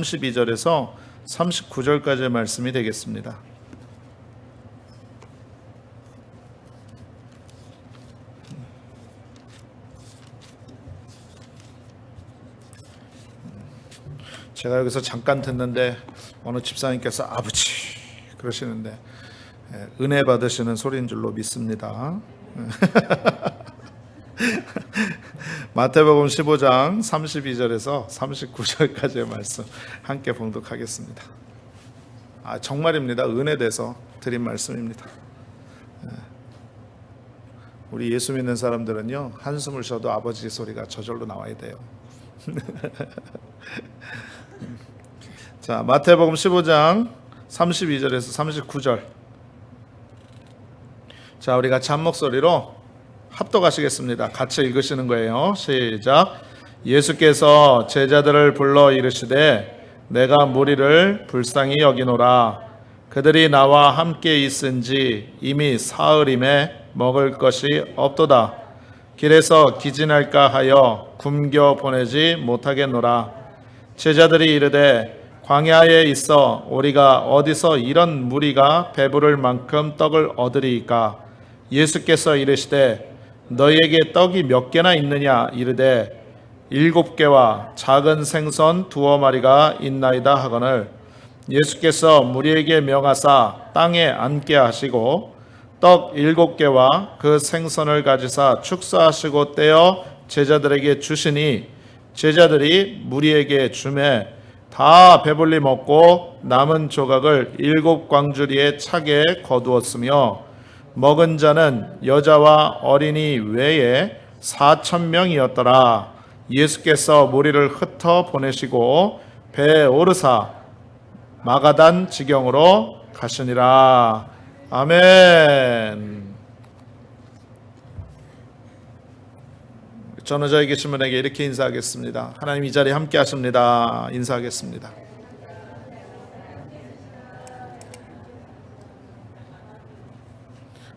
32절에서 39절까지의 말씀이 되겠습니다. 제가 여기서 잠깐 듣는데 어느 집사님께서 아버지 그러시는데 은혜 받으시는 소리인 줄로 믿습니다. 마태복음 15장 32절에서 39절까지의 말씀 함께 봉독하겠습니다. 정말입니다. 은혜돼서 드린 말씀입니다. 우리 예수 믿는 사람들은요, 한숨을 쉬어도 아버지 소리가 저절로 나와야 돼요. 자, 마태복음 15장 32절에서 39절. 자, 우리 같이 한 목소리로 합독하시겠습니다. 같이 읽으시는 거예요. 시작. 예수께서 제자들을 불러 이르시되 내가 무리를 불쌍히 여기노라. 그들이 나와 함께 있은지 이미 사흘임에 먹을 것이 없도다. 길에서 기진할까 하여 굶겨 보내지 못하겠노라. 제자들이 이르되 광야에 있어 우리가 어디서 이런 무리가 배부를 만큼 떡을 얻으리이까. 예수께서 이르시되 너희에게 떡이 몇 개나 있느냐. 이르되 7개와 작은 생선 2마리가 있나이다 하거늘. 예수께서 무리에게 명하사 땅에 앉게 하시고 떡 7개와 그 생선을 가지사 축사하시고 떼어 제자들에게 주시니 제자들이 무리에게 주매 다 배불리 먹고 남은 조각을 7광주리에 차게 거두었으며 먹은 자는 여자와 어린이 외에 4,000명이었더라. 예수께서 무리를 흩어 보내시고 배에 오르사 마가단 지경으로 가시니라. 아멘. 전후자에 계신 분에게 이렇게 인사하겠습니다. 하나님 이 자리에 함께 하십니다. 인사하겠습니다.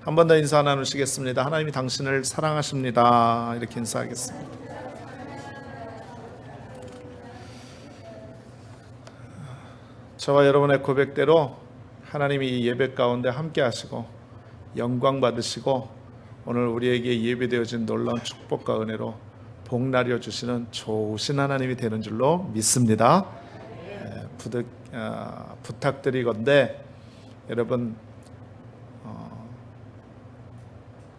한 번 더 인사 나누시겠습니다. 하나님이 당신을 사랑하십니다. 이렇게 인사하겠습니다. 저와 여러분의 고백대로 하나님이 이 예배 가운데 함께 하시고 영광 받으시고 오늘 우리에게 예배되어진 놀라운 축복과 은혜로 복나려 주시는 좋으신 하나님이 되는 줄로 믿습니다. 부탁드리건대 여러분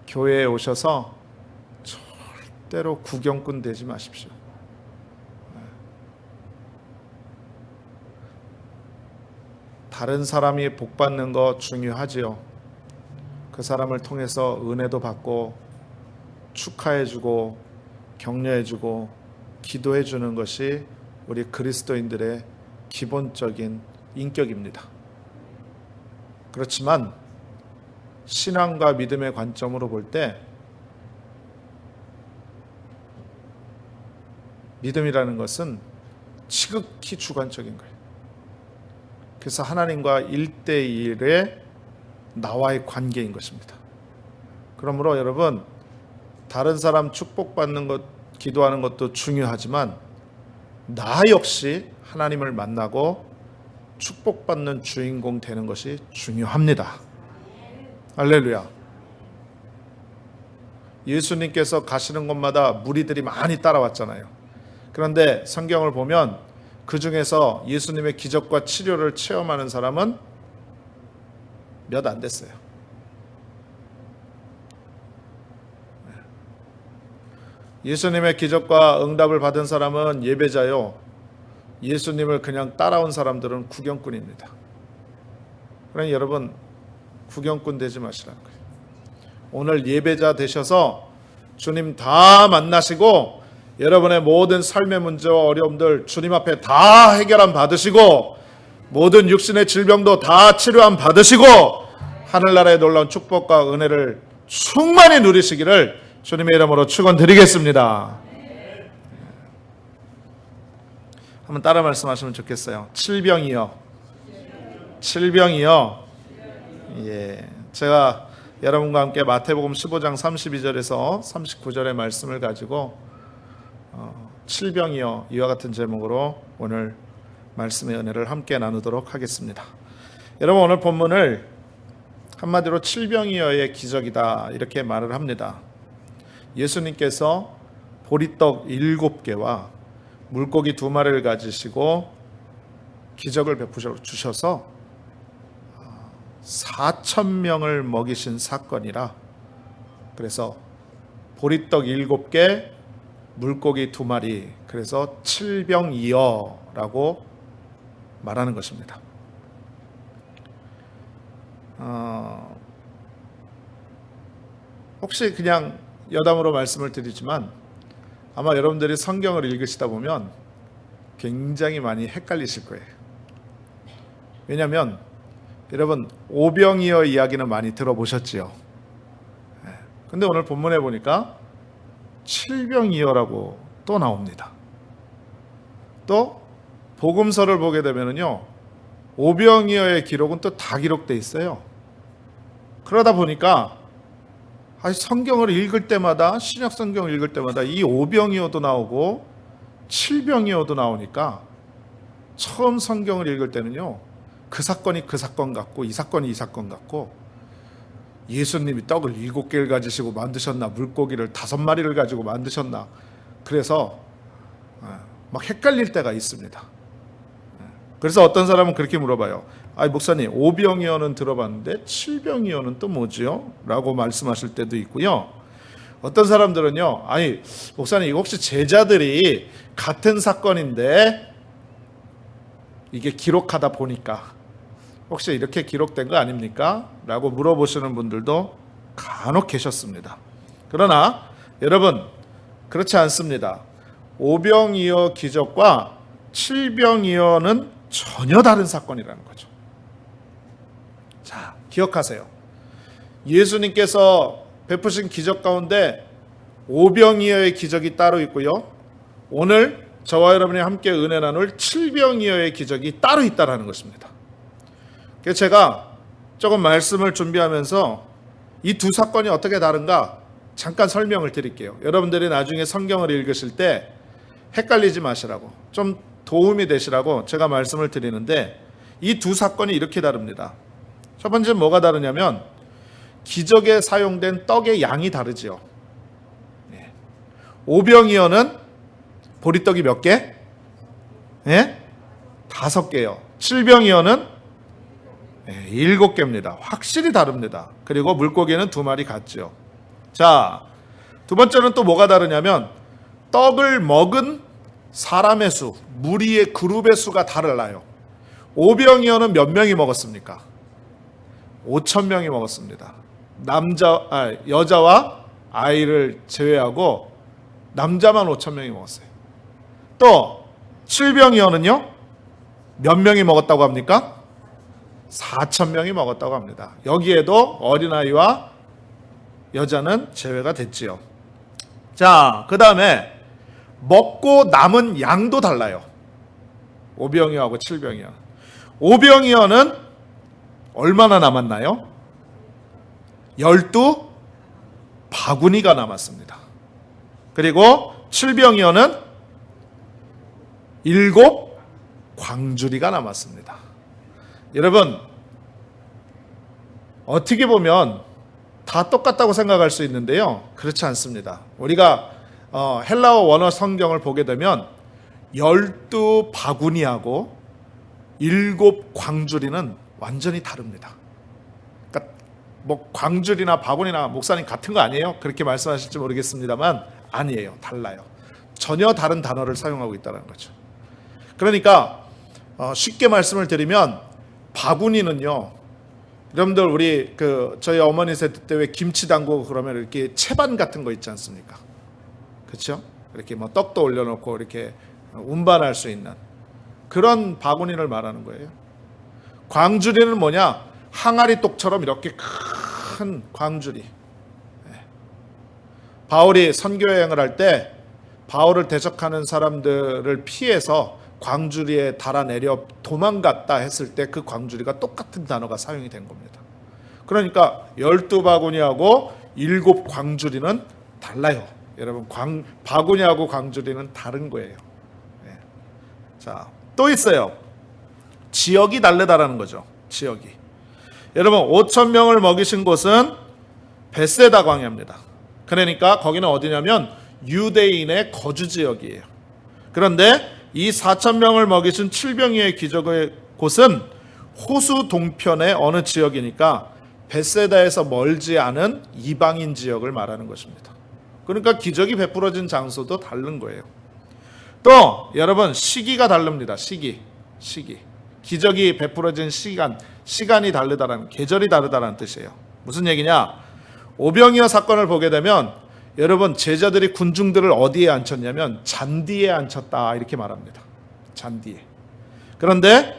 교회에 오셔서 절대로 구경꾼 되지 마십시오. 다른 사람이 복 받는 거 중요하지요. 그 사람을 통해서 은혜도 받고 축하해주고 격려해주고 기도해주는 것이 우리 그리스도인들의 기본적인 인격입니다. 그렇지만 신앙과 믿음의 관점으로 볼 때 믿음이라는 것은 지극히 주관적인 거예요. 그래서 하나님과 1대1의 나와의 관계인 것입니다. 그러므로 여러분 다른 사람 축복받는 것, 기도하는 것도 중요하지만 나 역시 하나님을 만나고 축복받는 주인공 되는 것이 중요합니다. 할렐루야. 예수님께서 가시는 곳마다 무리들이 많이 따라왔잖아요. 그런데 성경을 보면 그 중에서 예수님의 기적과 치료를 체험하는 사람은 몇 안 됐어요. 예수님의 기적과 응답을 받은 사람은 예배자요. 예수님을 그냥 따라온 사람들은 구경꾼입니다. 그러니 여러분 구경꾼 되지 마시라는 거예요. 오늘 예배자 되셔서 주님 다 만나시고 여러분의 모든 삶의 문제와 어려움들 주님 앞에 다 해결함 받으시고 모든 육신의 질병도 다 치료함 받으시고 하늘나라의 놀라운 축복과 은혜를 충만히 누리시기를 주님의 이름으로 축원드리겠습니다. 한번 따라 말씀하시면 좋겠어요. 칠병이요. 예, 제가 여러분과 함께 마태복음 15장 32절에서 39절의 말씀을 가지고 칠병이요 이와 같은 제목으로 오늘 말씀의 은혜를 함께 나누도록 하겠습니다. 여러분, 오늘 본문을 한마디로 칠병이어의 기적이다 이렇게 말을 합니다. 예수님께서 보리떡 7개와 물고기 2마리를 가지시고 기적을 베푸셔 주셔서 4,000명을 먹이신 사건이라, 그래서 보리떡 7개, 물고기 2마리, 그래서 칠병이어라고 말하는 것입니다. 혹시 그냥 여담으로 말씀을 드리지만 아마 여러분들이 성경을 읽으시다 보면 굉장히 많이 헷갈리실 거예요. 왜냐하면 여러분, 오병이어 이야기는 많이 들어보셨지요. 근데 오늘 본문에 보니까 칠병이어라고 또 나옵니다. 또 복음서를 보게 되면요, 오병이어의 기록은 또 다 기록돼 있어요. 그러다 보니까 성경을 읽을 때마다, 신약 성경을 읽을 때마다 이 오병이어도 나오고 칠병이어도 나오니까 처음 성경을 읽을 때는요, 그 사건이 그 사건 같고 이 사건이 이 사건 같고, 예수님이 떡을 7개를 가지시고 만드셨나, 물고기를 5마리를 가지고 만드셨나, 그래서 막 헷갈릴 때가 있습니다. 그래서 어떤 사람은 그렇게 물어봐요. 목사님, 오병이어는 들어봤는데 칠병이어는 또 뭐지요? 라고 말씀하실 때도 있고요. 어떤 사람들은요, 목사님, 이거 혹시 제자들이 같은 사건인데 이게 기록하다 보니까 혹시 이렇게 기록된 거 아닙니까? 라고 물어보시는 분들도 간혹 계셨습니다. 그러나 여러분, 그렇지 않습니다. 오병이어 기적과 칠병이어는 전혀 다른 사건이라는 거죠. 자, 기억하세요. 예수님께서 베푸신 기적 가운데 오병이어의 기적이 따로 있고요, 오늘 저와 여러분이 함께 은혜 나눌 칠병이어의 기적이 따로 있다는 것입니다. 그래서 제가 조금 말씀을 준비하면서 이 두 사건이 어떻게 다른가 잠깐 설명을 드릴게요. 여러분들이 나중에 성경을 읽으실 때 헷갈리지 마시라고, 좀 도움이 되시라고 제가 말씀을 드리는데, 이 두 사건이 이렇게 다릅니다. 첫 번째는 뭐가 다르냐면 기적에 사용된 떡의 양이 다르지요. 오병이어는 보리떡이 몇 개? 5개요. 칠병이어는 7개입니다. 확실히 다릅니다. 그리고 물고기는 2마리 같죠. 자, 두 번째는 또 뭐가 다르냐면 떡을 먹은 사람의 수, 무리의 그룹의 수가 달라요. 오병이어는 몇 명이 먹었습니까? 5,000명이 먹었습니다. 여자와 아이를 제외하고 남자만 5,000명이 먹었어요. 또 칠병이어는요, 몇 명이 먹었다고 합니까? 4,000명이 먹었다고 합니다. 여기에도 어린아이와 여자는 제외가 됐지요. 자, 그 다음에 먹고 남은 양도 달라요. 오병이어하고 칠병이어. 오병이어는 얼마나 남았나요? 12바구니가 남았습니다. 그리고 칠병이어는 7광주리가 남았습니다. 여러분, 어떻게 보면 다 똑같다고 생각할 수 있는데요, 그렇지 않습니다. 우리가 헬라어 원어 성경을 보게 되면 12바구니하고 7광주리는 완전히 다릅니다. 그러니까 뭐 광주리나 바구니나 목사님 같은 거 아니에요? 그렇게 말씀하실지 모르겠습니다만 아니에요. 달라요. 전혀 다른 단어를 사용하고 있다는 거죠. 그러니까 쉽게 말씀을 드리면 바구니는요, 여러분들 우리 저희 어머니 세대 때 왜 김치 담그고 그러면 이렇게 채반 같은 거 있지 않습니까? 그렇죠? 이렇게 뭐 떡도 올려놓고 이렇게 운반할 수 있는 그런 바구니를 말하는 거예요. 광주리는 뭐냐? 항아리 똑처럼 이렇게 큰 광주리. 바울이 선교 여행을 할 때 바울을 대적하는 사람들을 피해서 광주리에 달아내려 도망갔다 했을 때 그 광주리가 똑같은 단어가 사용이 된 겁니다. 그러니까 12바구니하고 7광주리는 달라요. 여러분, 바구니하고 광주리는 다른 거예요. 자, 또 있어요. 지역이 다르다라는 거죠. 지역이. 여러분 5천 명을 먹이신 곳은 벳세다 광야입니다. 그러니까 거기는 어디냐면 유대인의 거주 지역이에요. 그런데 이 4천 명을 먹이신 칠병이의 기적의 곳은 호수 동편의 어느 지역이니까 벳세다에서 멀지 않은 이방인 지역을 말하는 것입니다. 그러니까 기적이 베풀어진 장소도 다른 거예요. 또 여러분 시기가 다릅니다. 시기. 기적이 베풀어진 시간이 다르다라는, 계절이 다르다라는 뜻이에요. 무슨 얘기냐? 오병이어 사건을 보게 되면 여러분 제자들이 군중들을 어디에 앉혔냐면 잔디에 앉혔다 이렇게 말합니다. 잔디에. 그런데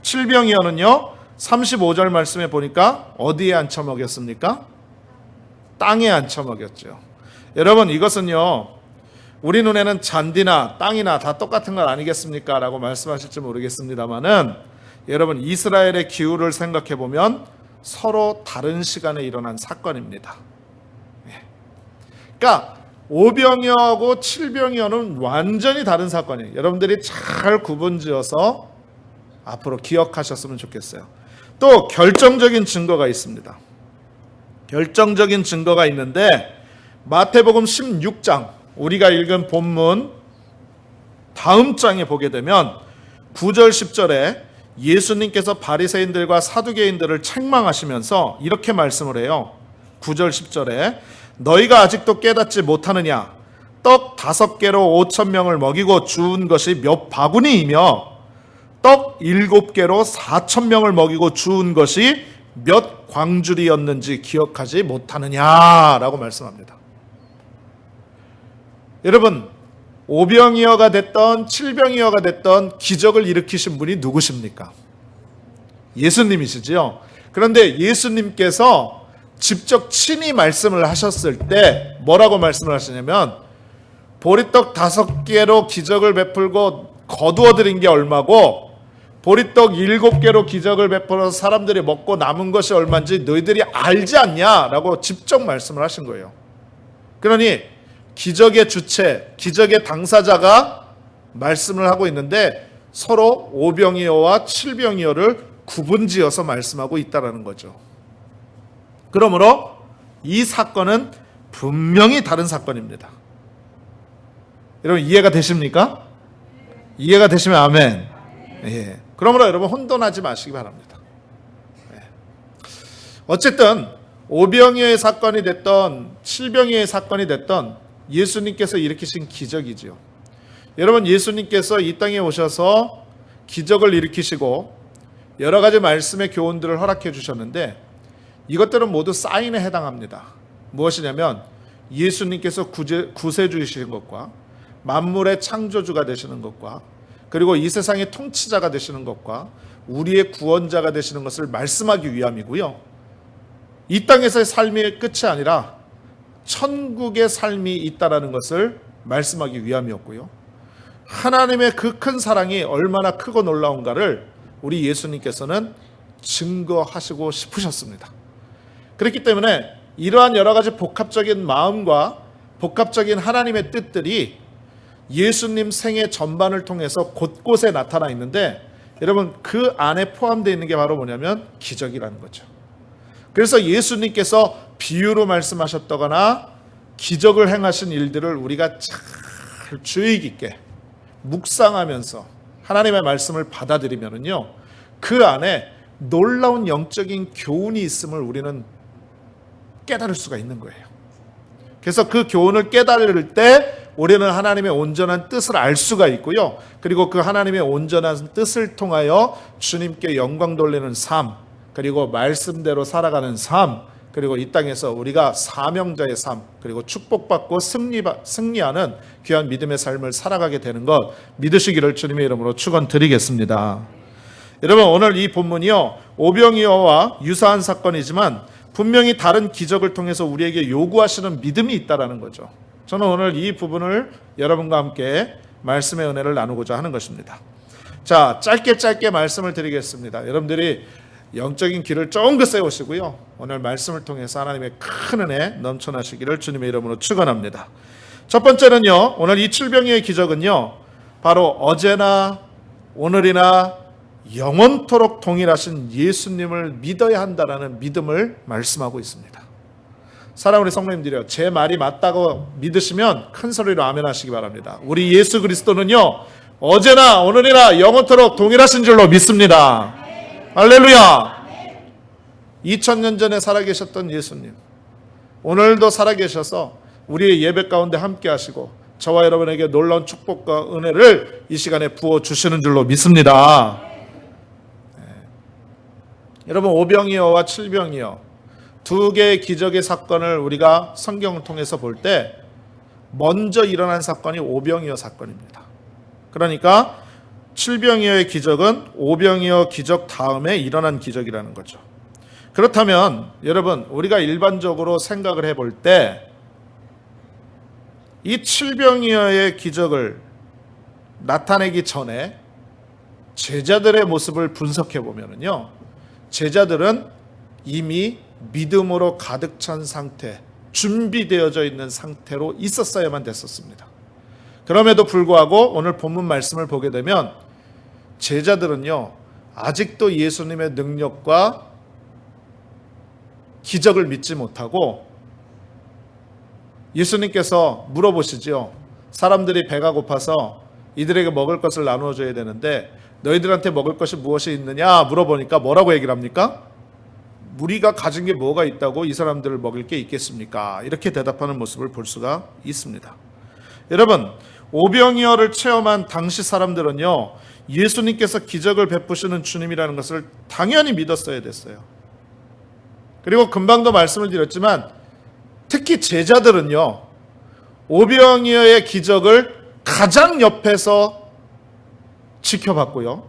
칠병이어는요 35절 말씀에 보니까 어디에 앉혀 먹였습니까? 땅에 앉혀 먹였죠. 여러분 이것은요 우리 눈에는 잔디나 땅이나 다 똑같은 건 아니겠습니까? 라고 말씀하실지 모르겠습니다만은 여러분 이스라엘의 기후를 생각해 보면 서로 다른 시간에 일어난 사건입니다. 그러니까 오병이어하고 칠병이어는 완전히 다른 사건이에요. 여러분들이 잘 구분지어서 앞으로 기억하셨으면 좋겠어요. 또 결정적인 증거가 있습니다. 결정적인 증거가 있는데 마태복음 16장 우리가 읽은 본문 다음 장에 보게 되면 9절 10절에 예수님께서 바리새인들과 사두개인들을 책망하시면서 이렇게 말씀을 해요. 9절 10절에 너희가 아직도 깨닫지 못하느냐? 떡 5개로 5,000명을 먹이고 주운 것이 몇 바구니이며 떡 7개로 4,000명을 먹이고 주운 것이 몇 광주리였는지 기억하지 못하느냐라고 말씀합니다. 여러분 오병이어가 됐던 칠병이어가 됐던 기적을 일으키신 분이 누구십니까? 예수님이시죠. 그런데 예수님께서 직접 친히 말씀을 하셨을 때 뭐라고 말씀을 하시냐면 보리떡 5개로 기적을 베풀고 거두어 드린 게 얼마고 보리떡 7개로 기적을 베풀어서 사람들이 먹고 남은 것이 얼마인지 너희들이 알지 않냐라고 직접 말씀을 하신 거예요. 그러니 기적의 주체, 기적의 당사자가 말씀을 하고 있는데 서로 오병이어와 칠병이어를 구분지어서 말씀하고 있다는 거죠. 그러므로 이 사건은 분명히 다른 사건입니다. 여러분 이해가 되십니까? 이해가 되시면 아멘. 예. 그러므로 여러분 혼돈하지 마시기 바랍니다. 예. 어쨌든 오병이어의 사건이 됐던 칠병이어의 사건이 됐던 예수님께서 일으키신 기적이지요. 여러분 예수님께서 이 땅에 오셔서 기적을 일으키시고 여러 가지 말씀의 교훈들을 허락해 주셨는데 이것들은 모두 사인에 해당합니다. 무엇이냐면 예수님께서 구세주이신 것과 만물의 창조주가 되시는 것과 그리고 이 세상의 통치자가 되시는 것과 우리의 구원자가 되시는 것을 말씀하기 위함이고요. 이 땅에서의 삶의 끝이 아니라 천국의 삶이 있다라는 것을 말씀하기 위함이었고요. 하나님의 그 큰 사랑이 얼마나 크고 놀라운가를 우리 예수님께서는 증거하시고 싶으셨습니다. 그렇기 때문에 이러한 여러 가지 복합적인 마음과 복합적인 하나님의 뜻들이 예수님 생애 전반을 통해서 곳곳에 나타나 있는데 여러분 그 안에 포함되어 있는 게 바로 뭐냐면 기적이라는 거죠. 그래서 예수님께서 비유로 말씀하셨다거나 기적을 행하신 일들을 우리가 잘 주의 깊게 묵상하면서 하나님의 말씀을 받아들이면은요 그 안에 놀라운 영적인 교훈이 있음을 우리는 깨달을 수가 있는 거예요. 그래서 그 교훈을 깨달을 때 우리는 하나님의 온전한 뜻을 알 수가 있고요. 그리고 그 하나님의 온전한 뜻을 통하여 주님께 영광 돌리는 삶, 그리고 말씀대로 살아가는 삶, 그리고 이 땅에서 우리가 사명자의 삶, 그리고 축복받고 승리하는 귀한 믿음의 삶을 살아가게 되는 것 믿으시기를 주님의 이름으로 축원드리겠습니다. 여러분 오늘 이 본문이요 오병이어와 유사한 사건이지만 분명히 다른 기적을 통해서 우리에게 요구하시는 믿음이 있다라는 거죠. 저는 오늘 이 부분을 여러분과 함께 말씀의 은혜를 나누고자 하는 것입니다. 자, 짧게 말씀을 드리겠습니다. 여러분들이 영적인 길을 쫑긋 세우시고요. 오늘 말씀을 통해서 하나님의 큰 은혜 넘쳐나시기를 주님의 이름으로 축원합니다. 첫 번째는요. 오늘 이 칠병이의 기적은요. 바로 어제나 오늘이나 영원토록 동일하신 예수님을 믿어야 한다라는 믿음을 말씀하고 있습니다. 사랑하는 우리 성도님들이요, 제 말이 맞다고 믿으시면 큰 소리로 아멘 하시기 바랍니다. 우리 예수 그리스도는요, 어제나 오늘이나 영원토록 동일하신 줄로 믿습니다. 할렐루야. 2000년 전에 살아계셨던 예수님, 오늘도 살아계셔서 우리의 예배 가운데 함께 하시고 저와 여러분에게 놀라운 축복과 은혜를 이 시간에 부어주시는 줄로 믿습니다. 여러분, 오병이어와 칠병이어 두 개의 기적의 사건을 우리가 성경을 통해서 볼 때 먼저 일어난 사건이 오병이어 사건입니다. 그러니까 칠병이어의 기적은 오병이어 기적 다음에 일어난 기적이라는 거죠. 그렇다면 여러분, 우리가 일반적으로 생각을 해볼 때 이 칠병이어의 기적을 나타내기 전에 제자들의 모습을 분석해 보면요, 제자들은 이미 믿음으로 가득 찬 상태, 준비되어져 있는 상태로 있었어야만 됐었습니다. 그럼에도 불구하고 오늘 본문 말씀을 보게 되면 제자들은요, 아직도 예수님의 능력과 기적을 믿지 못하고 예수님께서 물어보시죠. 사람들이 배가 고파서 이들에게 먹을 것을 나누어 줘야 되는데 너희들한테 먹을 것이 무엇이 있느냐 물어보니까 뭐라고 얘기를 합니까? 우리가 가진 게 뭐가 있다고 이 사람들을 먹일 게 있겠습니까? 이렇게 대답하는 모습을 볼 수가 있습니다. 여러분, 오병이어를 체험한 당시 사람들은요, 예수님께서 기적을 베푸시는 주님이라는 것을 당연히 믿었어야 됐어요. 그리고 금방도 말씀을 드렸지만 특히 제자들은요, 오병이어의 기적을 가장 옆에서 지켜봤고요,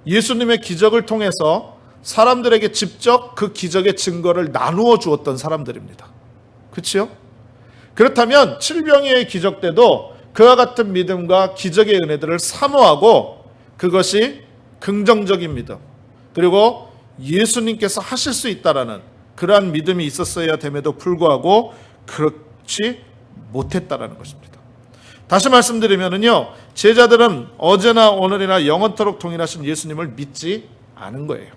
예수님의 기적을 통해서 사람들에게 직접 그 기적의 증거를 나누어 주었던 사람들입니다. 그렇죠? 그렇다면 칠병이어의 기적 때도 그와 같은 믿음과 기적의 은혜들을 사모하고 그것이 긍정적인 믿음, 그리고 예수님께서 하실 수 있다라는 그러한 믿음이 있었어야 됨에도 불구하고 그렇지 못했다라는 것입니다. 다시 말씀드리면요, 제자들은 어제나 오늘이나 영원토록 동일하신 예수님을 믿지 않은 거예요.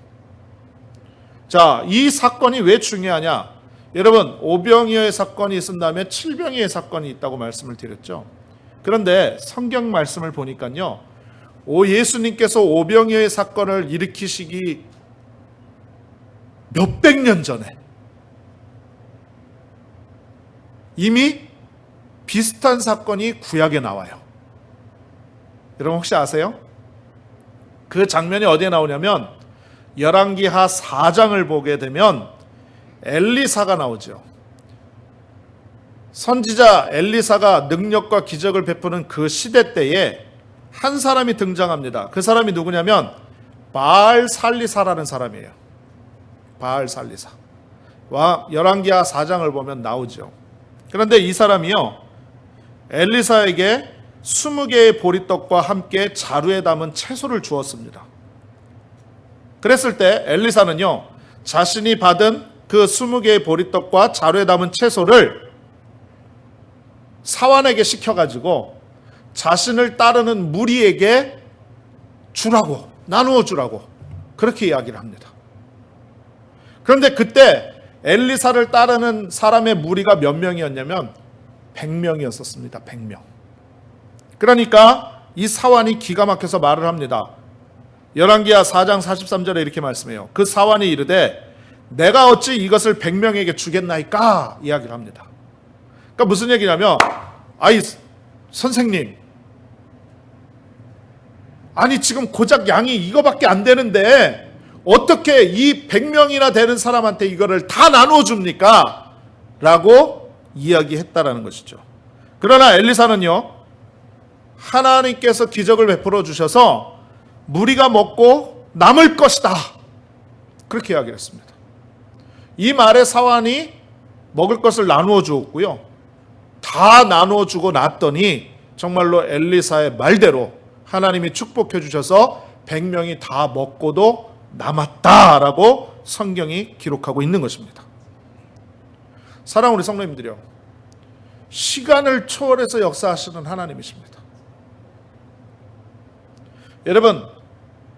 자, 이 사건이 왜 중요하냐? 여러분, 오병이어의 사건이 있은 다음에 칠병이어의 사건이 있다고 말씀을 드렸죠. 그런데 성경 말씀을 보니까요, 예수님께서 오병이어의 사건을 일으키시기 몇백 년 전에 이미 비슷한 사건이 구약에 나와요. 여러분 혹시 아세요? 그 장면이 어디에 나오냐면 열왕기하 4장을 보게 되면 엘리사가 나오죠. 선지자 엘리사가 능력과 기적을 베푸는 그 시대 때에 한 사람이 등장합니다. 그 사람이 누구냐면 바알 살리사라는 사람이에요. 바알 살리사. 열왕기하 4장을 보면 나오죠. 그런데 이 사람이요, 엘리사에게 20개의 보리떡과 함께 자루에 담은 채소를 주었습니다. 그랬을 때 엘리사는요, 자신이 받은 그 20개의 보리떡과 자루에 담은 채소를 사환에게 시켜가지고 자신을 따르는 무리에게 주라고, 나누어 주라고 그렇게 이야기를 합니다. 그런데 그때 엘리사를 따르는 사람의 무리가 몇 명이었냐면 100명이었었습니다. 100명. 그러니까 이 사환이 기가 막혀서 말을 합니다. 열왕기하 4장 43절에 이렇게 말씀해요. 그 사환이 이르되 내가 어찌 이것을 100명에게 주겠나이까 이야기를 합니다. 그러니까 무슨 얘기냐면, 아이 선생님, 아니 지금 고작 양이 이거밖에 안 되는데 어떻게 이 100명이나 되는 사람한테 이거를 다 나누어 줍니까? 라고 이야기했다라는 것이죠. 그러나 엘리사는요, 하나님께서 기적을 베풀어 주셔서 무리가 먹고 남을 것이다, 그렇게 이야기를 했습니다. 이 말에 사환이 먹을 것을 나누어 주었고요, 다 나누어 주고 났더니 정말로 엘리사의 말대로 하나님이 축복해 주셔서 100명이 다 먹고도 남았다라고 성경이 기록하고 있는 것입니다. 사랑하는 우리 성도님들이요, 시간을 초월해서 역사하시는 하나님이십니다. 여러분,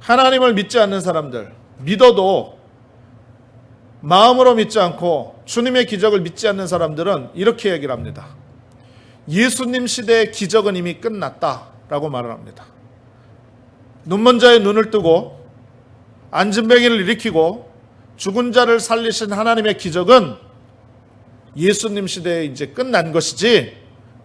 하나님을 믿지 않는 사람들, 믿어도 마음으로 믿지 않고 주님의 기적을 믿지 않는 사람들은 이렇게 얘기를 합니다. 예수님 시대의 기적은 이미 끝났다라고 말을 합니다. 눈먼 자의 눈을 뜨고 안진뱅이를 일으키고 죽은 자를 살리신 하나님의 기적은 예수님 시대에 이제 끝난 것이지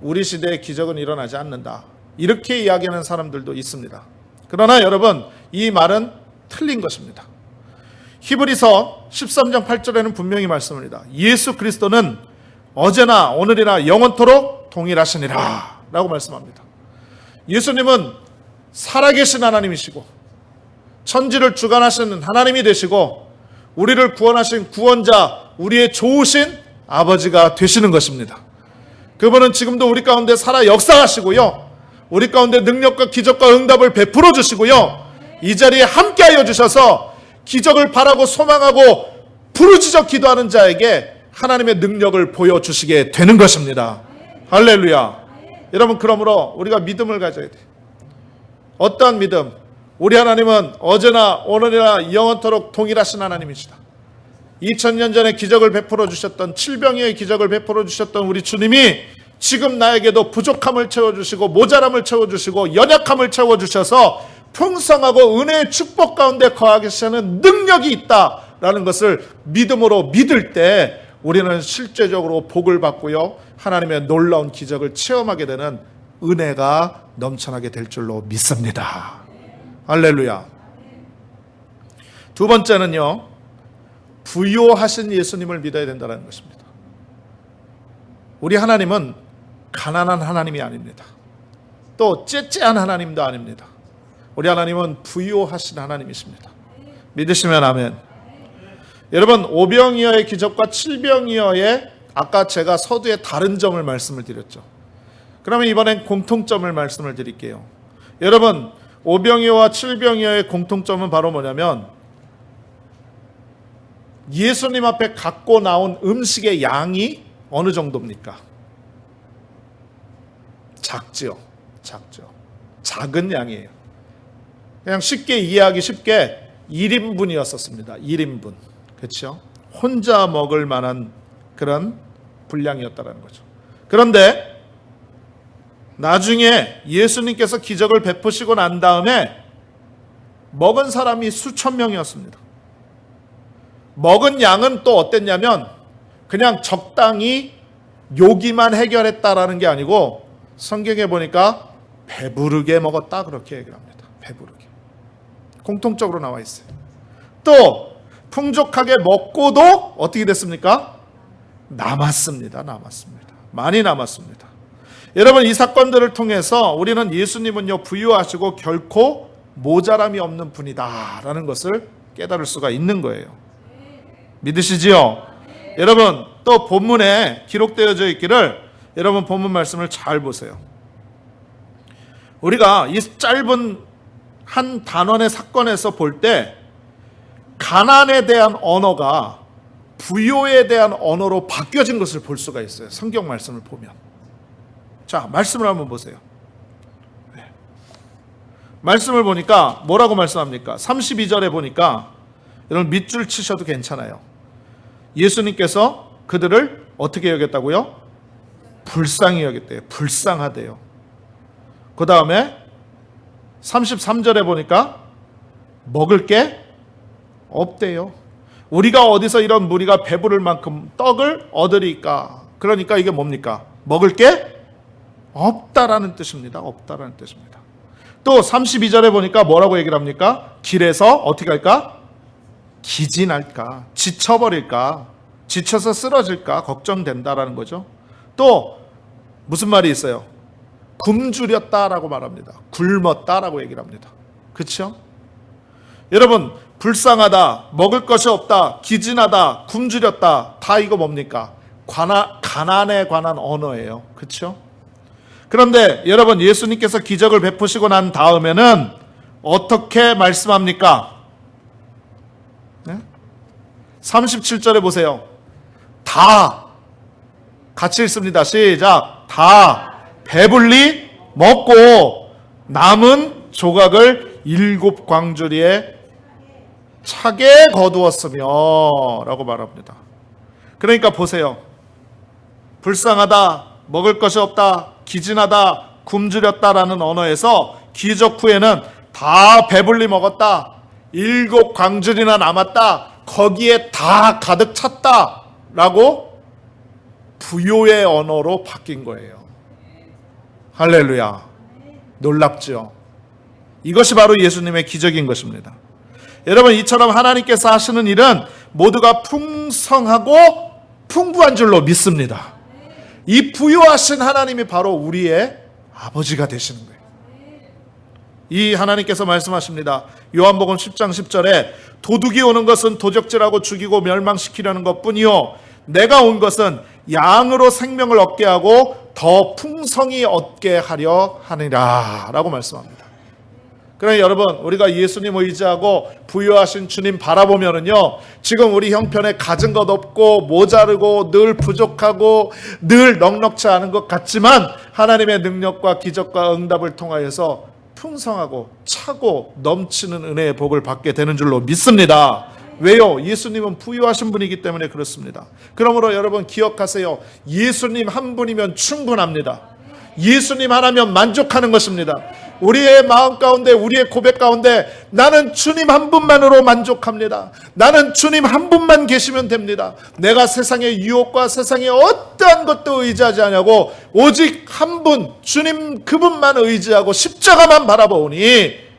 우리 시대의 기적은 일어나지 않는다. 이렇게 이야기하는 사람들도 있습니다. 그러나 여러분, 이 말은 틀린 것입니다. 히브리서 13장 8절에는 분명히 말씀합니다. 예수 그리스도는 어제나 오늘이나 영원토록 동일하시니라 라고 말씀합니다. 예수님은 살아계신 하나님이시고 천지를 주관하시는 하나님이 되시고 우리를 구원하신 구원자, 우리의 좋으신 아버지가 되시는 것입니다. 그분은 지금도 우리 가운데 살아 역사하시고요, 우리 가운데 능력과 기적과 응답을 베풀어 주시고요, 이 자리에 함께하여 주셔서 기적을 바라고 소망하고 부르짖어 기도하는 자에게 하나님의 능력을 보여주시게 되는 것입니다. 할렐루야. 여러분, 그러므로 우리가 믿음을 가져야 돼요. 어떠한 믿음? 우리 하나님은 어제나 오늘이나 영원토록 동일하신 하나님이시다. 2000년 전에 기적을 베풀어 주셨던, 칠병이의 기적을 베풀어 주셨던 우리 주님이 지금 나에게도 부족함을 채워주시고 모자람을 채워주시고 연약함을 채워주셔서 풍성하고 은혜의 축복 가운데 거하게 하시는 능력이 있다라는 것을 믿음으로 믿을 때 우리는 실제적으로 복을 받고요, 하나님의 놀라운 기적을 체험하게 되는 은혜가 넘쳐나게 될 줄로 믿습니다. 할렐루야. 두 번째는요, 부요하신 예수님을 믿어야 된다는 것입니다. 우리 하나님은 가난한 하나님이 아닙니다. 또 째째한 하나님도 아닙니다. 우리 하나님은 부요하신 하나님이십니다. 믿으시면 아멘. 여러분, 오병이어의 기적과 칠병이어의, 아까 제가 서두에 다른 점을 말씀을 드렸죠. 그러면 이번엔 공통점을 말씀을 드릴게요. 여러분, 오병이어와 칠병이어의 공통점은 바로 뭐냐면 예수님 앞에 갖고 나온 음식의 양이 어느 정도입니까? 작지요. 작은 양이에요. 그냥 쉽게 이해하기 쉽게 1인분이었었습니다. 1인분. 그렇죠? 혼자 먹을 만한 그런 분량이었다는 거죠. 그런데 나중에 예수님께서 기적을 베푸시고 난 다음에 먹은 사람이 수천 명이었습니다. 먹은 양은 또 어땠냐면 그냥 적당히 요기만 해결했다라는 게 아니고 성경에 보니까 배부르게 먹었다, 그렇게 얘기를 합니다. 배부르게. 공통적으로 나와 있어요. 또 풍족하게 먹고도 어떻게 됐습니까? 남았습니다. 많이 남았습니다. 여러분, 이 사건들을 통해서 우리는 예수님은요, 부유하시고 결코 모자람이 없는 분이다라는 것을 깨달을 수가 있는 거예요. 믿으시지요? 여러분, 또 본문에 기록되어져 있기를, 여러분 본문 말씀을 잘 보세요. 우리가 이 짧은 한 단원의 사건에서 볼 때 가난에 대한 언어가 부요에 대한 언어로 바뀌어진 것을 볼 수가 있어요. 성경 말씀을 보면. 자, 말씀을 한번 보세요. 네. 말씀을 보니까 뭐라고 말씀합니까? 32절에 보니까, 여러분 밑줄 치셔도 괜찮아요. 예수님께서 그들을 어떻게 여겼다고요? 불쌍히 여겼대요. 불쌍하대요. 그 다음에 33절에 보니까 먹을 게 없대요. 우리가 어디서 이런 무리가 배부를 만큼 떡을 얻으리까? 그러니까 이게 뭡니까? 먹을 게 없다라는 뜻입니다. 없다라는 뜻입니다. 또 32절에 보니까 뭐라고 얘기를 합니까? 길에서 어떻게 할까? 기진할까? 지쳐버릴까? 지쳐서 쓰러질까? 걱정된다라는 거죠. 또 무슨 말이 있어요? 굶주렸다라고 말합니다. 굶었다라고 얘기를 합니다. 그렇죠? 여러분, 불쌍하다, 먹을 것이 없다, 기진하다, 굶주렸다, 다 이거 뭡니까? 가난에 관한 언어예요. 그렇죠? 그런데 여러분, 예수님께서 기적을 베푸시고 난 다음에는 어떻게 말씀합니까? 네? 37절에 보세요. 다 같이 읽습니다. 시작. 다 배불리 먹고 남은 조각을 일곱 광주리에 차게 거두었으며 라고 말합니다. 그러니까 보세요. 불쌍하다, 먹을 것이 없다, 기진하다, 굶주렸다라는 언어에서 기적 후에는 다 배불리 먹었다, 일곱 광주리나 남았다, 거기에 다 가득 찼다 라고 부요의 언어로 바뀐 거예요. 할렐루야. 놀랍죠? 이것이 바로 예수님의 기적인 것입니다. 여러분, 이처럼 하나님께서 하시는 일은 모두가 풍성하고 풍부한 줄로 믿습니다. 이 부요하신 하나님이 바로 우리의 아버지가 되시는 거예요. 이 하나님께서 말씀하십니다. 요한복음 10장 10절에 도둑이 오는 것은 도적질하고 죽이고 멸망시키려는 것뿐이요 내가 온 것은 양으로 생명을 얻게 하고 더 풍성히 얻게 하려 하니라 라고 말씀합니다. 그러나 여러분, 우리가 예수님 의지하고 부유하신 주님 바라보면은요, 지금 우리 형편에 가진 것 없고 모자르고 늘 부족하고 늘 넉넉지 않은 것 같지만 하나님의 능력과 기적과 응답을 통하여서 풍성하고 차고 넘치는 은혜의 복을 받게 되는 줄로 믿습니다. 왜요? 예수님은 부유하신 분이기 때문에 그렇습니다. 그러므로 여러분 기억하세요. 예수님 한 분이면 충분합니다. 예수님 하나면 만족하는 것입니다. 우리의 마음 가운데, 우리의 고백 가운데 나는 주님 한 분만으로 만족합니다. 나는 주님 한 분만 계시면 됩니다. 내가 세상의 유혹과 세상의 어떠한 것도 의지하지 않냐고 오직 한 분, 주님 그분만 의지하고 십자가만 바라보니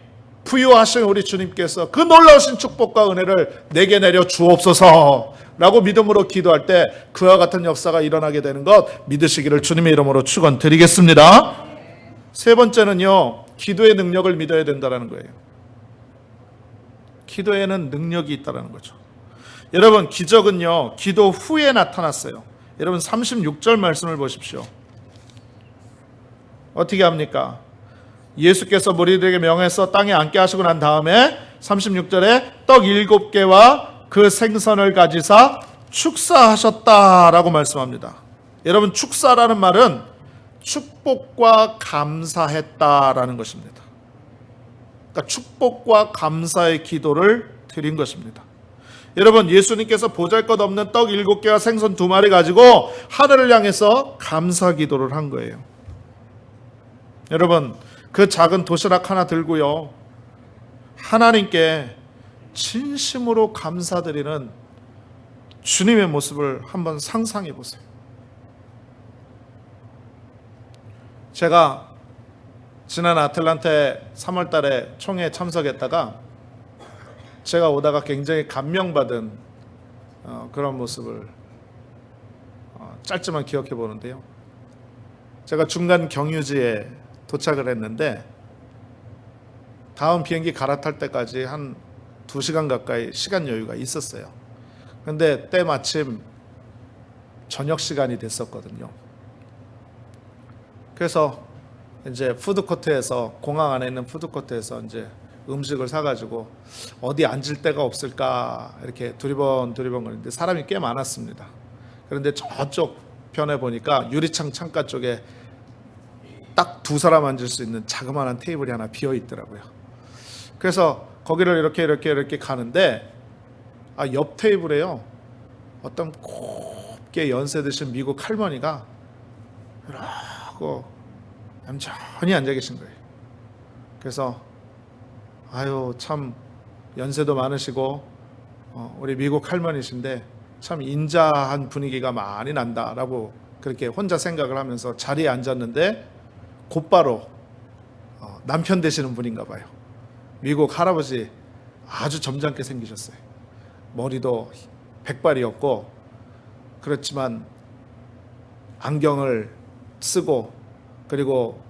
부유하신 우리 주님께서 그 놀라우신 축복과 은혜를 내게 내려 주옵소서 라고 믿음으로 기도할 때 그와 같은 역사가 일어나게 되는 것 믿으시기를 주님의 이름으로 축원드리겠습니다. 세 번째는요, 기도의 능력을 믿어야 된다는 거예요. 기도에는 능력이 있다는 거죠. 여러분, 기적은요 기도 후에 나타났어요. 여러분 36절 말씀을 보십시오. 어떻게 합니까? 예수께서 무리들에게 명해서 땅에 앉게 하시고 난 다음에 36절에 떡 7개와 그 생선을 가지사 축사하셨다라고 말씀합니다. 여러분, 축사라는 말은 축복과 감사했다라는 것입니다. 그러니까 축복과 감사의 기도를 드린 것입니다. 여러분, 예수님께서 보잘것없는 떡 7개와 생선 2마리 가지고 하늘을 향해서 감사 기도를 한 거예요. 여러분, 그 작은 도시락 하나 들고요, 하나님께 진심으로 감사드리는 주님의 모습을 한번 상상해 보세요. 제가 지난 아틀란타에 3월 달에 총회에 참석했다가 제가 오다가 굉장히 감명받은 그런 모습을 짧지만 기억해 보는데요. 제가 중간 경유지에 도착을 했는데 다음 비행기 갈아탈 때까지 한 2시간 가까이 시간 여유가 있었어요. 그런데 때마침 저녁 시간이 됐었거든요. 그래서 이제 푸드코트에서, 공항 안에 있는 푸드코트에서 이제 음식을 사가지고 어디 앉을 데가 없을까 이렇게 두리번 거리는데 사람이 꽤 많았습니다. 그런데 저쪽 편에 보니까 유리창 창가 쪽에 딱 2사람 앉을 수 있는 자그마한 테이블이 하나 비어 있더라고요. 그래서 거기를 이렇게 가는데 옆 테이블에요, 어떤 곱게 연세 드신 미국 할머니가 이러고 얌전히 앉아 계신 거예요. 그래서 아유, 참 연세도 많으시고 우리 미국 할머니신데 참 인자한 분위기가 많이 난다라고 그렇게 혼자 생각을 하면서 자리에 앉았는데 곧바로 남편 되시는 분인가 봐요. 미국 할아버지, 아주 점잖게 생기셨어요. 머리도 백발이었고, 그렇지만 안경을 쓰고 그리고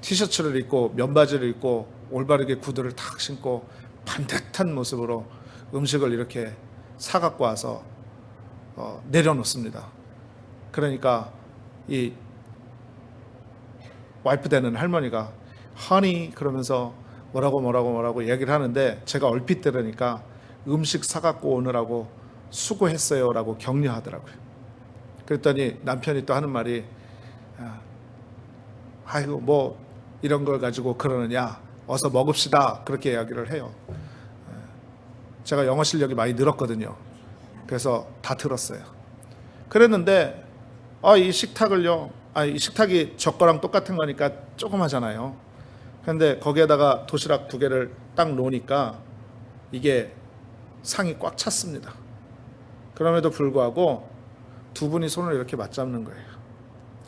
티셔츠를 입고 면바지를 입고 올바르게 구두를 탁 신고 반듯한 모습으로 음식을 이렇게 사갖고 와서 내려놓습니다. 그러니까 이 와이프 되는 할머니가 허니 그러면서 뭐라고 얘기를 하는데 제가 얼핏 들으니까 음식 사갖고 오느라고 수고했어요 라고 격려하더라고요. 그랬더니 남편이 또 하는 말이 아이고 뭐 이런 걸 가지고 그러느냐, 어서 먹읍시다. 그렇게 이야기를 해요. 제가 영어 실력이 많이 늘었거든요. 그래서 다 들었어요. 그랬는데 이 식탁을요. 이 식탁이 저 거랑 똑같은 거니까 조그마잖아요. 그런데 거기에다가 도시락 2개를 딱 놓으니까 이게 상이 꽉 찼습니다. 그럼에도 불구하고 두 분이 손을 이렇게 맞잡는 거예요.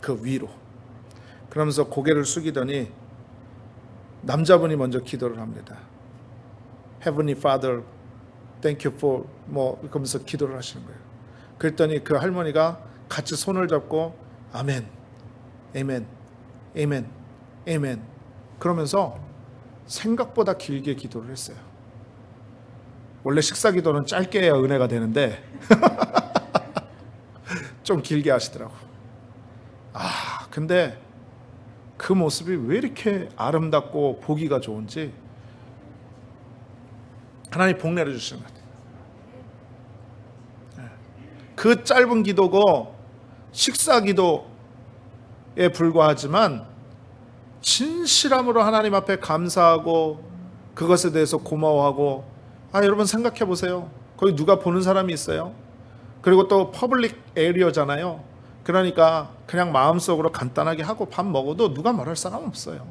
그 위로. 그러면서 고개를 숙이더니 남자분이 먼저 기도를 합니다. Heavenly Father, thank you for 그러면서 기도를 하시는 거예요. 그랬더니 그 할머니가 같이 손을 잡고 아멘, 아멘, 아멘, 아멘 그러면서 생각보다 길게 기도를 했어요. 원래 식사 기도는 짧게 해야 은혜가 되는데 좀 길게 하시더라고. 근데 그 모습이 왜 이렇게 아름답고 보기가 좋은지 하나님 복 내려주시는 것 같아요. 그 짧은 기도고 식사 기도에 불과하지만 진실함으로 하나님 앞에 감사하고 그것에 대해서 고마워하고 여러분 생각해 보세요. 거기 누가 보는 사람이 있어요? 그리고 또 퍼블릭 에리어잖아요. 그러니까 그냥 마음속으로 간단하게 하고 밥 먹어도 누가 말할 사람 없어요.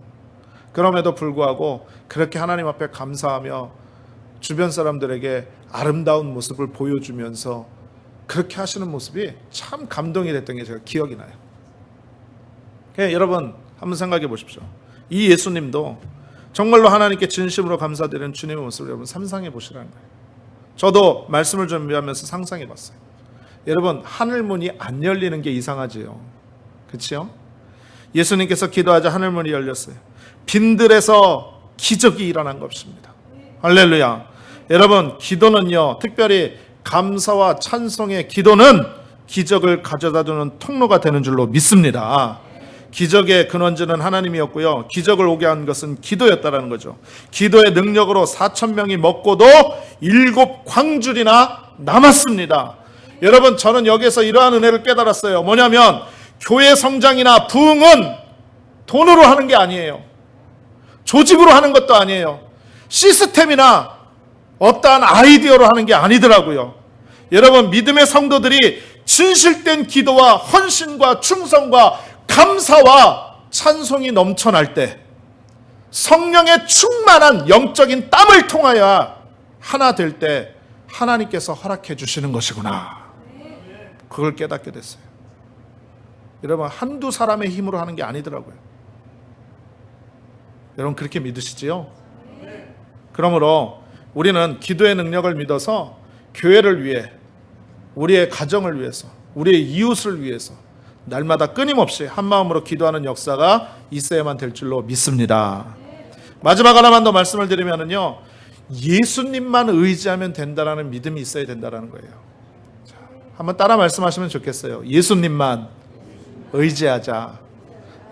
그럼에도 불구하고 그렇게 하나님 앞에 감사하며 주변 사람들에게 아름다운 모습을 보여주면서 그렇게 하시는 모습이 참 감동이 됐던 게 제가 기억이 나요. 여러분 한번 생각해 보십시오. 이 예수님도 정말로 하나님께 진심으로 감사드리는 주님의 모습을 여러분 상상해 보시라는 거예요. 저도 말씀을 준비하면서 상상해 봤어요. 여러분 하늘문이 안 열리는 게 이상하지요. 그렇죠? 예수님께서 기도하자 하늘문이 열렸어요. 빈들에서 기적이 일어난 것입니다. 할렐루야. 여러분 기도는요, 특별히 감사와 찬송의 기도는 기적을 가져다 주는 통로가 되는 줄로 믿습니다. 기적의 근원지는 하나님이었고요, 기적을 오게 한 것은 기도였다라는 거죠. 기도의 능력으로 4,000명이 먹고도 7 광줄이나 남았습니다. 여러분 저는 여기에서 이러한 은혜를 깨달았어요. 뭐냐면 교회 성장이나 부흥은 돈으로 하는 게 아니에요. 조직으로 하는 것도 아니에요. 시스템이나 어떠한 아이디어로 하는 게 아니더라고요. 여러분 믿음의 성도들이 진실된 기도와 헌신과 충성과 감사와 찬송이 넘쳐날 때, 성령의 충만한 영적인 땀을 통하여 하나 될 때 하나님께서 허락해 주시는 것이구나. 그걸 깨닫게 됐어요. 여러분 한두 사람의 힘으로 하는 게 아니더라고요. 여러분 그렇게 믿으시지요? 그러므로 우리는 기도의 능력을 믿어서 교회를 위해, 우리의 가정을 위해서, 우리의 이웃을 위해서 날마다 끊임없이 한마음으로 기도하는 역사가 있어야만 될 줄로 믿습니다. 마지막 하나만 더 말씀을 드리면요, 예수님만 의지하면 된다라는 믿음이 있어야 된다라는 거예요. 자, 한번 따라 말씀하시면 좋겠어요. 예수님만 의지하자.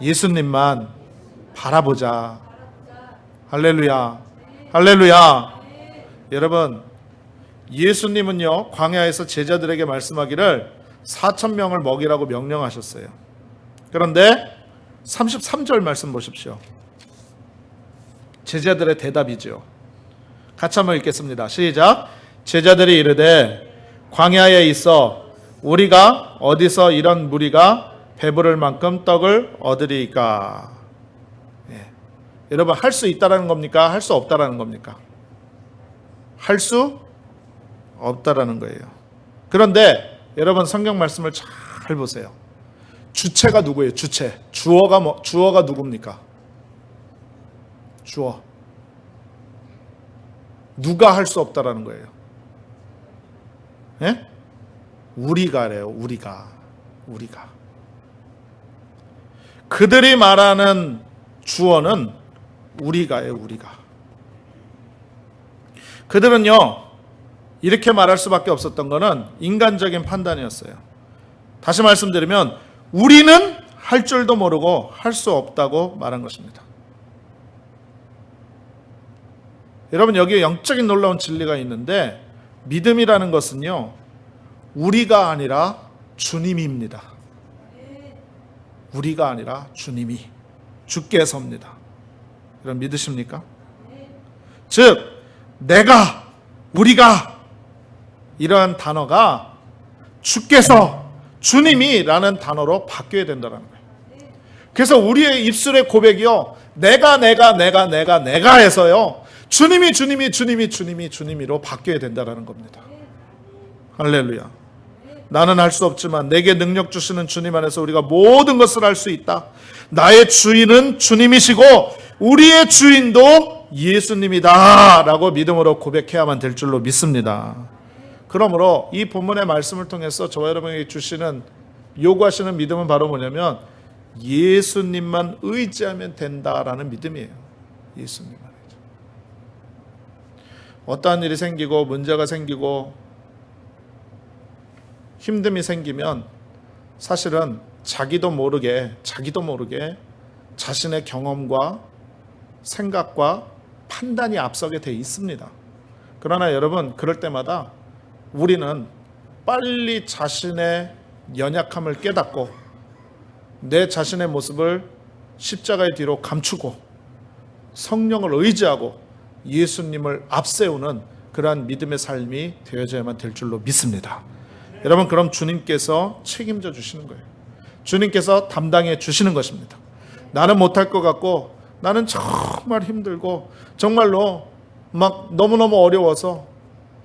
예수님만 바라보자. 할렐루야. 할렐루야. 여러분 예수님은요 광야에서 제자들에게 말씀하기를 4,000명을 먹이라고 명령하셨어요. 그런데 33절 말씀 보십시오. 제자들의 대답이죠. 같이 한번 읽겠습니다. 시작. 제자들이 이르되 광야에 있어 우리가 어디서 이런 무리가 배부를 만큼 떡을 얻으리까? 여러분 할 수 있다라는 겁니까? 할 수 없다라는 겁니까? 할 수 없다라는 거예요. 그런데 여러분 성경 말씀을 잘 보세요. 주체가 누구예요? 주체. 주어가 누굽니까? 주어. 누가 할 수 없다라는 거예요? 예? 우리가래요. 우리가. 그들이 말하는 주어는 우리가예요. 우리가. 그들은요 이렇게 말할 수밖에 없었던 것은 인간적인 판단이었어요. 다시 말씀드리면 우리는 할 줄도 모르고 할 수 없다고 말한 것입니다. 여러분 여기에 영적인 놀라운 진리가 있는데, 믿음이라는 것은요 우리가 아니라 주님입니다. 우리가 아니라 주님이 주께서입니다. 여러분 믿으십니까? 즉 내가, 우리가 이러한 단어가 주께서, 주님이 라는 단어로 바뀌어야 된다는 거예요. 그래서 우리의 입술의 고백이요, 내가 해서요, 주님이로 바뀌어야 된다는 겁니다. 할렐루야. 나는 할 수 없지만 내게 능력 주시는 주님 안에서 우리가 모든 것을 할 수 있다. 나의 주인은 주님이시고 우리의 주인도 예수님이다 라고 믿음으로 고백해야만 될 줄로 믿습니다. 그러므로 이 본문의 말씀을 통해서 저와 여러분에게 주시는, 요구하시는 믿음은 바로 뭐냐면 예수님만 의지하면 된다라는 믿음이에요. 예수님만. 어떠한 일이 생기고 문제가 생기고 힘듦이 생기면 사실은 자기도 모르게 자신의 경험과 생각과 판단이 앞서게 돼 있습니다. 그러나 여러분, 그럴 때마다 우리는 빨리 자신의 연약함을 깨닫고 내 자신의 모습을 십자가의 뒤로 감추고 성령을 의지하고 예수님을 앞세우는 그러한 믿음의 삶이 되어져야만 될 줄로 믿습니다. 여러분, 그럼 주님께서 책임져 주시는 거예요. 주님께서 담당해 주시는 것입니다. 나는 못할 것 같고, 나는 정말 힘들고, 정말로 막 너무너무 어려워서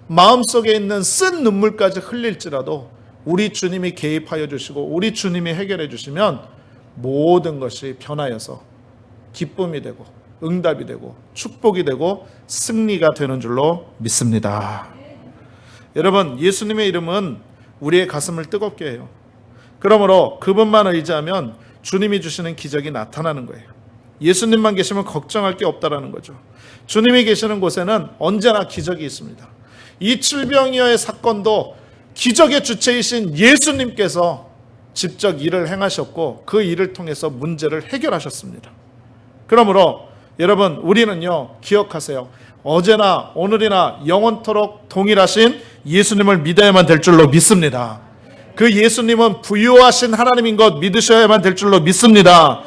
마음속에 있는 쓴 눈물까지 흘릴지라도 우리 주님이 개입하여 주시고 우리 주님이 해결해 주시면 모든 것이 변하여서 기쁨이 되고 응답이 되고 축복이 되고 승리가 되는 줄로 믿습니다. 여러분, 예수님의 이름은 우리의 가슴을 뜨겁게 해요. 그러므로 그분만 의지하면 주님이 주시는 기적이 나타나는 거예요. 예수님만 계시면 걱정할 게 없다라는 거죠. 주님이 계시는 곳에는 언제나 기적이 있습니다. 이 칠병이어의 사건도 기적의 주체이신 예수님께서 직접 일을 행하셨고 그 일을 통해서 문제를 해결하셨습니다. 그러므로 여러분, 우리는요, 기억하세요. 어제나 오늘이나 영원토록 동일하신 예수님을 믿어야만 될 줄로 믿습니다. 그 예수님은 부유하신 하나님인 것 믿으셔야만 될 줄로 믿습니다.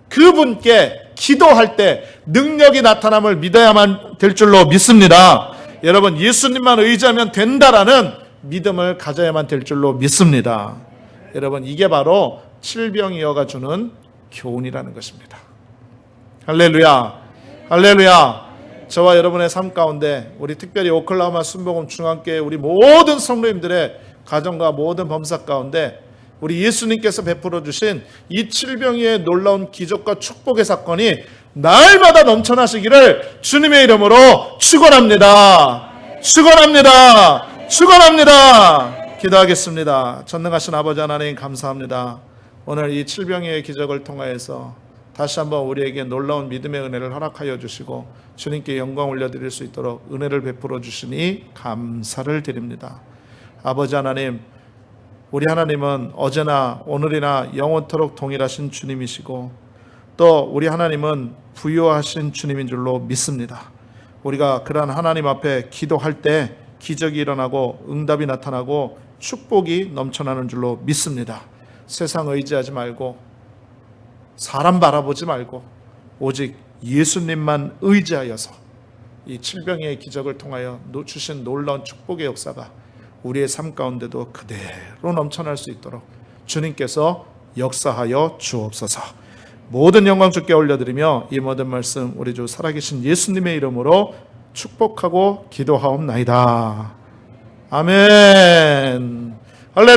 그분께 기도할 때 능력이 나타남을 믿어야만 될 줄로 믿습니다. 여러분, 예수님만 의지하면 된다라는 믿음을 가져야만 될 줄로 믿습니다. 여러분, 이게 바로 칠병이어가 주는 교훈이라는 것입니다. 할렐루야, 할렐루야. 저와 여러분의 삶 가운데, 우리 특별히 오클라호마 순복음 중앙교회 우리 모든 성도님들의 가정과 모든 범사 가운데 우리 예수님께서 베풀어 주신 이 칠병이의 놀라운 기적과 축복의 사건이 날마다 넘쳐나시기를 주님의 이름으로 축원합니다. 축원합니다. 축원합니다. 기도하겠습니다. 전능하신 아버지 하나님, 감사합니다. 오늘 이 칠병이의 기적을 통하여서 다시 한번 우리에게 놀라운 믿음의 은혜를 허락하여 주시고 주님께 영광 올려드릴 수 있도록 은혜를 베풀어 주시니 감사를 드립니다. 아버지 하나님, 우리 하나님은 어제나 오늘이나 영원토록 동일하신 주님이시고 또 우리 하나님은 부유하신 주님인 줄로 믿습니다. 우리가 그러한 하나님 앞에 기도할 때 기적이 일어나고 응답이 나타나고 축복이 넘쳐나는 줄로 믿습니다. 세상 의지하지 말고 사람 바라보지 말고 오직 예수님만 의지하여서 이 칠병의 기적을 통하여 주신 놀라운 축복의 역사가 우리의 삶 가운데도 그대로 넘쳐날 수 있도록 주님께서 역사하여 주옵소서. 모든 영광 주께 올려드리며 이 모든 말씀 우리 주 살아계신 예수님의 이름으로 축복하고 기도하옵나이다. 아멘. 할렐루야.